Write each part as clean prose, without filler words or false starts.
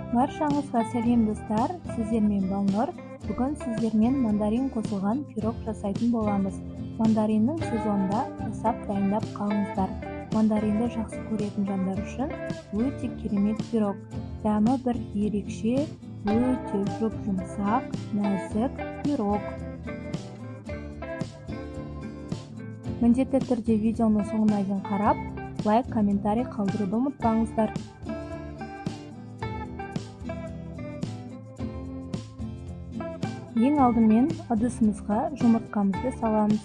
Баршаңызға сәлем достар, сіздермен Балнұр. Бүгін сіздермен мандарин қосылған пирог жасайтын боламыз. Мандариннің сезонында жасап дайындап қалыңыздар. Мандаринді жақсы көретін жандар үшін өте керемет пирог. Дәмі бір ерекше, өте жұп-жұмсақ, нәзік пирог. Міндетті түрде видеоны соңына дейін қарап, лайк, комментарий қалдыруды ұмытпаңыздар. Ең алдымен ыдысымызға жұмыртқамызды саламыз.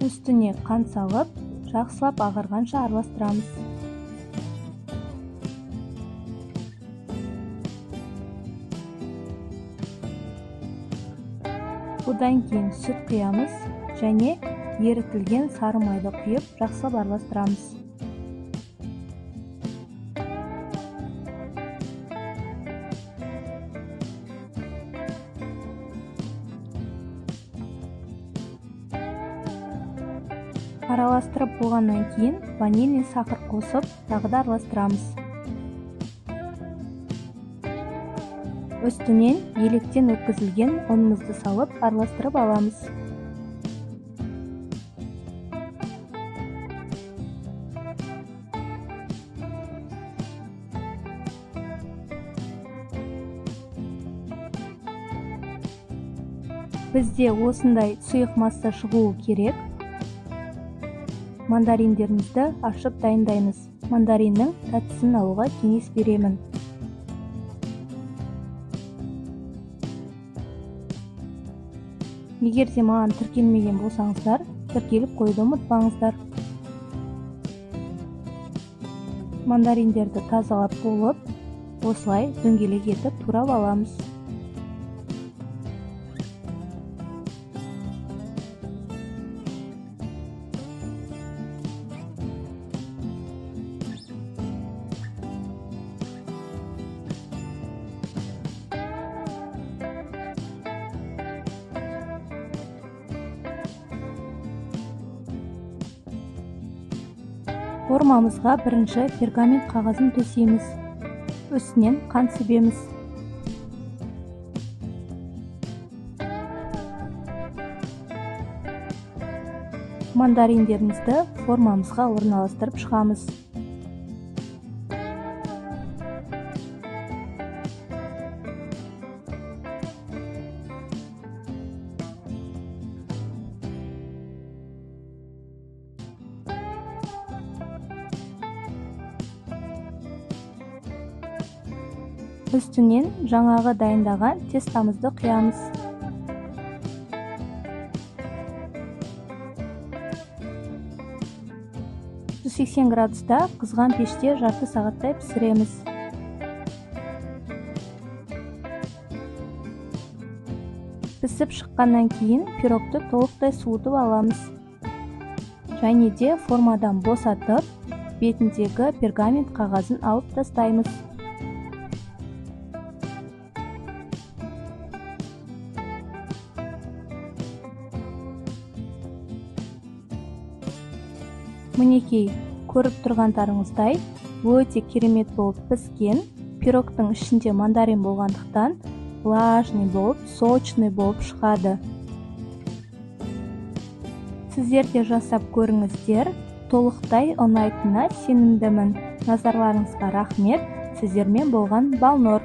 Үстіне қант салып, жақсылап ағарғанша араластырамыз. Бұдан кейін сүт құямыз және ерітілген сары майды құйып, жақсылап араластырамыз. Араластырып болғаннан кейін ванильный сахар қосып, тағы да араластырамыз. Үстінен електен өткізілген ұнымызды салып, араластырып аламыз. Бізде осындай сұйық масса шығуы керек. Мандариндерімізді ашып дайындаймыз. Мандариннің тәттісін алуға кеңес беремін. Егер де маған тіркелмеген болсаңыздар, тіркеліп қойуды ұмытпаңыздар. Мандариндерді тазалап болып, осылай дөңгелек етіп турап аламыз. Формамызға бірінші пергамент қағазын төсейміз. Үстінен қант себеміз. Мандариндерімізді формамызға орналастырып шығамыз. Үстінен жаңағы дайындаған тестамызды құямыз. градуста қызған пеште жарты сағаттай пісіреміз. Пісіп шыққаннан кейін пирогты толықтай суытып аламыз. Және де формадан босатып, бетіндегі пергамент қағазын алып тастаймыз. Мінекей, көріп тұрғандарыңыздай, өте керемет болып піскен. Пирогтың ішінде мандарин болғандықтан, влажный болып, сочный болып шығады. Сіздер де жасап көріңіздер, толықтай ұнайтынына сенімдімін. Назарларыңызға рахмет. Сіздермен болған Балнұр.